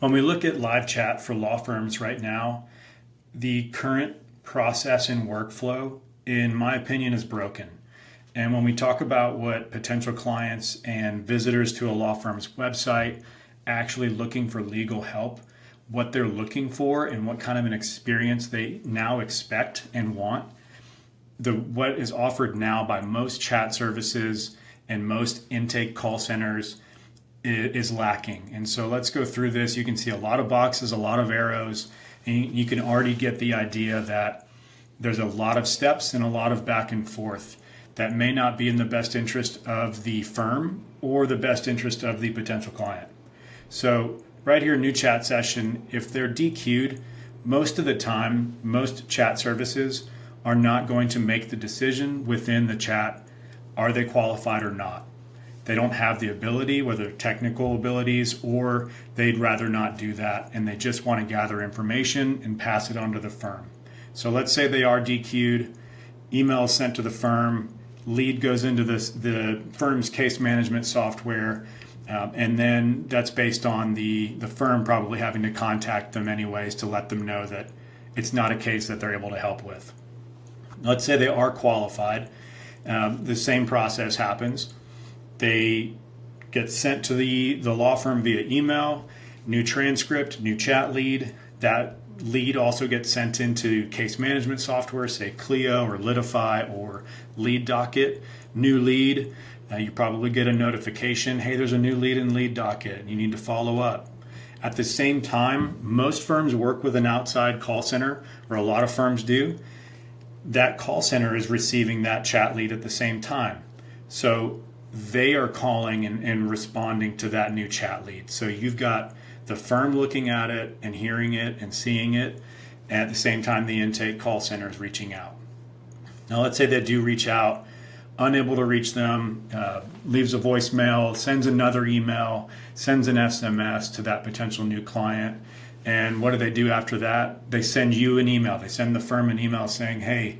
When we look at live chat for law firms right now, the current process and workflow, in my opinion, is broken. And when we talk about what potential clients and visitors to a law firm's website actually looking for legal help, what they're looking for and what kind of an experience they now expect and want, what is offered now by most chat services and most intake call centers is lacking. And so let's go through this. You can see a lot of boxes, a lot of arrows, and you can already get the idea that there's a lot of steps and a lot of back and forth that may not be in the best interest of the firm or the best interest of the potential client. So right here, new chat session, if they're DQ'd, most of the time, most chat services are not going to make the decision within the chat, are they qualified or not? They don't have the ability, whether technical abilities, or they'd rather not do that, and they just want to gather information and pass it on to the firm. So let's say they are DQ'd, email is sent to the firm, lead goes into the firm's case management software, and then that's based on the firm probably having to contact them anyways to let them know that it's not a case that they're able to help with. Let's say they are qualified. The same process happens. They get sent to the law firm via email, new transcript, new chat lead. That lead also gets sent into case management software, say Clio or Litify or Lead Docket. New lead, you probably get a notification, hey, there's a new lead in Lead Docket. You need to follow up. At the same time, most firms work with an outside call center, or a lot of firms do. That call center is receiving that chat lead at the same time. So they are calling and responding to that new chat lead. So you've got the firm looking at it and hearing it and seeing it, and at the same time the intake call center is reaching out. Now let's say they do reach out, unable to reach them, leaves a voicemail, sends another email, sends an SMS to that potential new client. And what do they do after that? They send you an email. They send the firm an email saying, hey,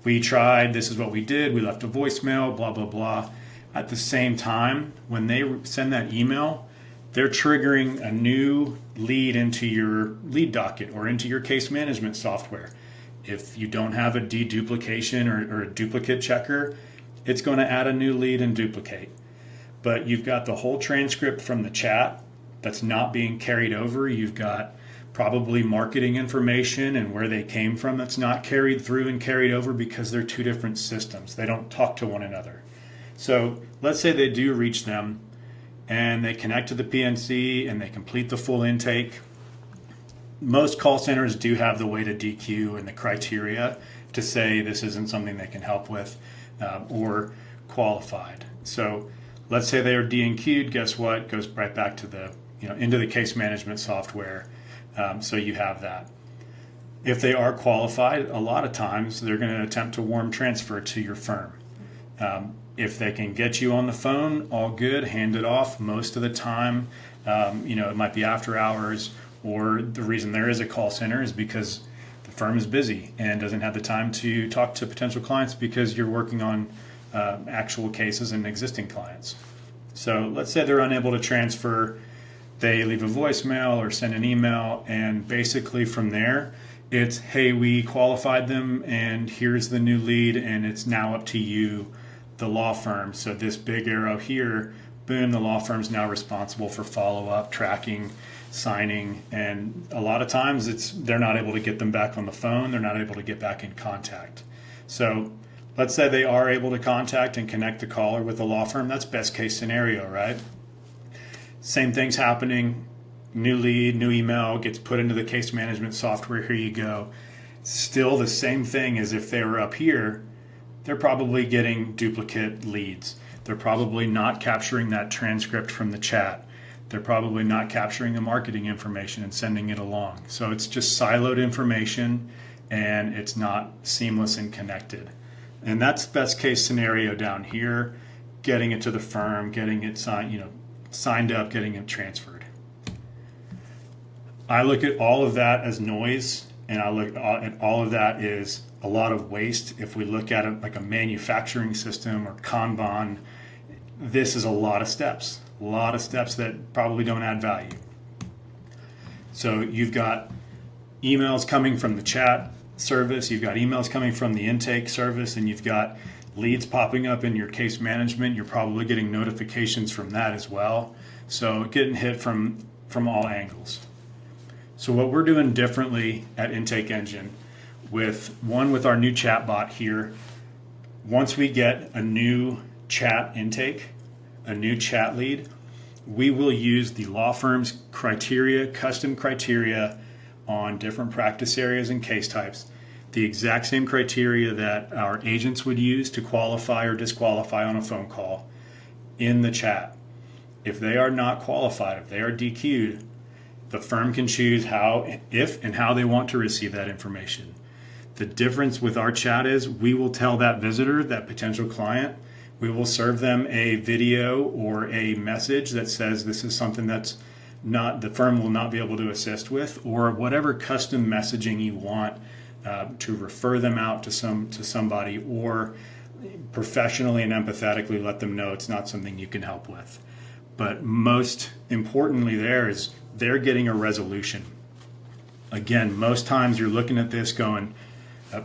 we tried, this is what we did, we left a voicemail, blah, blah, blah. At the same time, when they send that email, they're triggering a new lead into your lead docket or into your case management software. If you don't have a deduplication or a duplicate checker, it's going to add a new lead and duplicate. But you've got the whole transcript from the chat that's not being carried over. You've got probably marketing information and where they came from that's not carried through and carried over because they're two different systems. They don't talk to one another. So let's say they do reach them and they connect to the PNC and they complete the full intake. Most call centers do have the way to DQ and the criteria to say this isn't something they can help with or qualified. So let's say they are DQ'd, guess what? Goes right back to into the case management software. So you have that. If they are qualified, a lot of times they're going to attempt to warm transfer to your firm. If they can get you on the phone, all good, hand it off. Most of the time, it might be after hours, or the reason there is a call center is because the firm is busy and doesn't have the time to talk to potential clients because you're working on actual cases and existing clients. So let's say they're unable to transfer. They leave a voicemail or send an email, and basically from there, it's, hey, we qualified them, and here's the new lead, and it's now up to you, the law firm. So this big arrow here, boom, the law firm's now responsible for follow-up, tracking, signing, and a lot of times they're not able to get them back on the phone. They're not able to get back in contact. So let's say they are able to contact and connect the caller with the law firm. That's best case scenario, right? Same thing's happening. New lead, new email gets put into the case management software. Here you go. Still the same thing as if they were up here. They're probably getting duplicate leads. They're probably not capturing that transcript from the chat. They're probably not capturing the marketing information and sending it along. So it's just siloed information and it's not seamless and connected. And that's best case scenario down here, getting it to the firm, getting it signed up, getting it transferred. I look at all of that as noise, and I look at all of that is a lot of waste. If we look at it like a manufacturing system or Kanban, this is a lot of steps that probably don't add value. So you've got emails coming from the chat service, you've got emails coming from the intake service, and you've got leads popping up in your case management. You're probably getting notifications from that as well. So getting hit from all angles. So what we're doing differently at Intake Engine with our new chat bot here, once we get a new chat intake, a new chat lead, we will use the law firm's criteria, custom criteria on different practice areas and case types, the exact same criteria that our agents would use to qualify or disqualify on a phone call in the chat. If they are not qualified, if they are DQ'd, the firm can choose if and how they want to receive that information. The difference with our chat is we will tell that visitor, that potential client, we will serve them a video or a message that says this is something that's the firm will not be able to assist with, or whatever custom messaging you want to refer them out to somebody, or professionally and empathetically let them know it's not something you can help with. But most importantly they're getting a resolution. Again, most times you're looking at this going,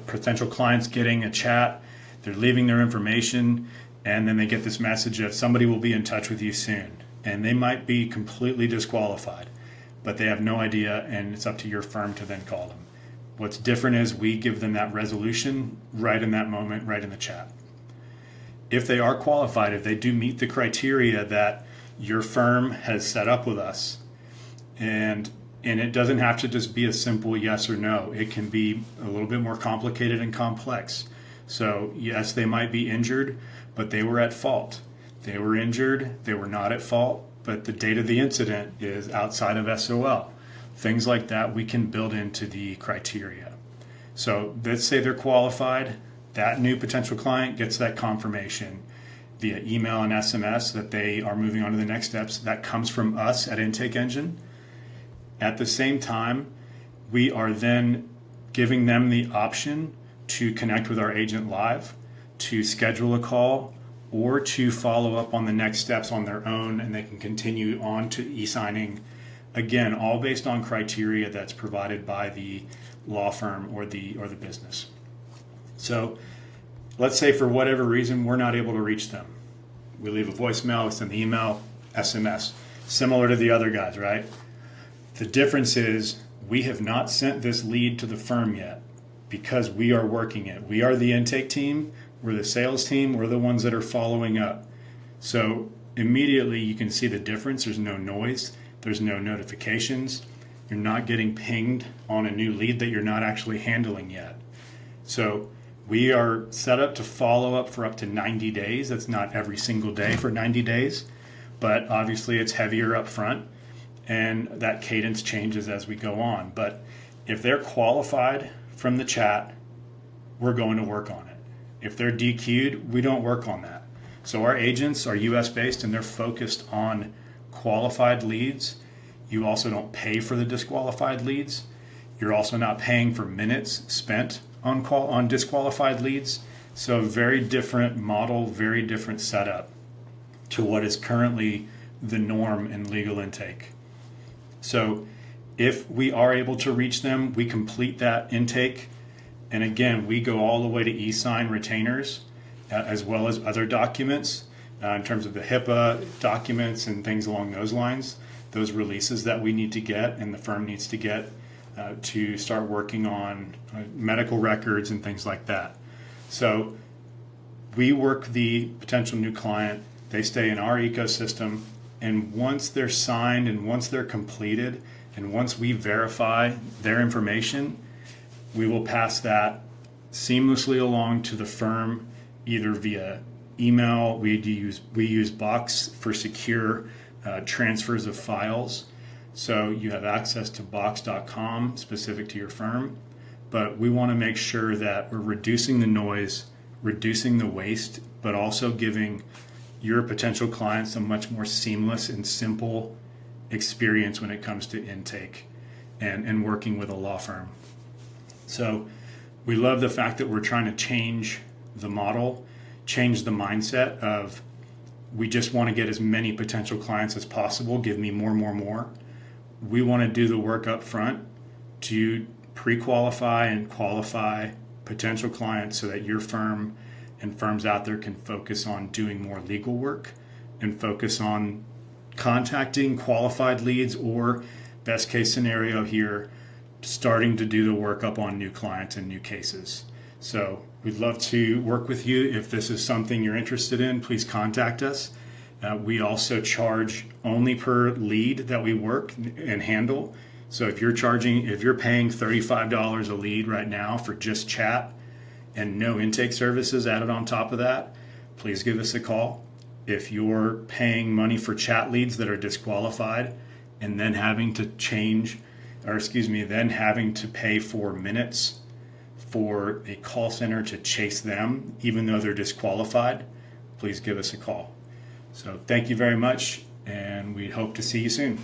potential clients getting a chat, they're leaving their information, and then they get this message of somebody will be in touch with you soon. And they might be completely disqualified, but they have no idea, and it's up to your firm to then call them. What's different is we give them that resolution right in that moment, right in the chat. If they are qualified, if they do meet the criteria that your firm has set up with us, and it doesn't have to just be a simple yes or no. It can be a little bit more complicated and complex. So yes, they might be injured, but they were at fault. They were injured, they were not at fault, but the date of the incident is outside of SOL. Things like that we can build into the criteria. So let's say they're qualified, that new potential client gets that confirmation via email and SMS that they are moving on to the next steps. That comes from us at Intake Engine. At the same time, we are then giving them the option to connect with our agent live, to schedule a call, or to follow up on the next steps on their own, and they can continue on to e-signing. Again, all based on criteria that's provided by the law firm or the business. So let's say for whatever reason we're not able to reach them. We leave a voicemail, we send the email, SMS, similar to the other guys, right? The difference is we have not sent this lead to the firm yet because we are working it. We are the intake team, we're the sales team, we're the ones that are following up. So immediately you can see the difference. There's no noise, there's no notifications. You're not getting pinged on a new lead that you're not actually handling yet. So we are set up to follow up for up to 90 days. That's not every single day for 90 days, but obviously it's heavier up front. And that cadence changes as we go on. But if they're qualified from the chat, we're going to work on it. If they're DQ'd, we don't work on that. So our agents are US based and they're focused on qualified leads. You also don't pay for the disqualified leads. You're also not paying for minutes spent on disqualified leads. So very different model, very different setup to what is currently the norm in legal intake. So if we are able to reach them, we complete that intake. And again, we go all the way to e-sign retainers as well as other documents in terms of the HIPAA documents and things along those lines, those releases that we need to get and the firm needs to get to start working on medical records and things like that. So we work the potential new client, they stay in our ecosystem. And once they're signed and once they're completed and once we verify their information, we will pass that seamlessly along to the firm, either via email. We use Box for secure transfers of files. So you have access to box.com specific to your firm. But we want to make sure that we're reducing the noise, reducing the waste, but also giving your potential clients a much more seamless and simple experience when it comes to intake and working with a law firm. So we love the fact that we're trying to change the model, change the mindset of we just want to get as many potential clients as possible, give me more. we want to do the work up front to pre-qualify and qualify potential clients so that your firm and firms out there can focus on doing more legal work and focus on contacting qualified leads, or best case scenario here, starting to do the work up on new clients and new cases. So we'd love to work with you. If this is something you're interested in, please contact us. We also charge only per lead that we work and handle. So if you're paying $35 a lead right now for just chat and no intake services added on top of that, please give us a call. If you're paying money for chat leads that are disqualified and then having to pay for minutes for a call center to chase them, even though they're disqualified, please give us a call. So thank you very much, and we hope to see you soon.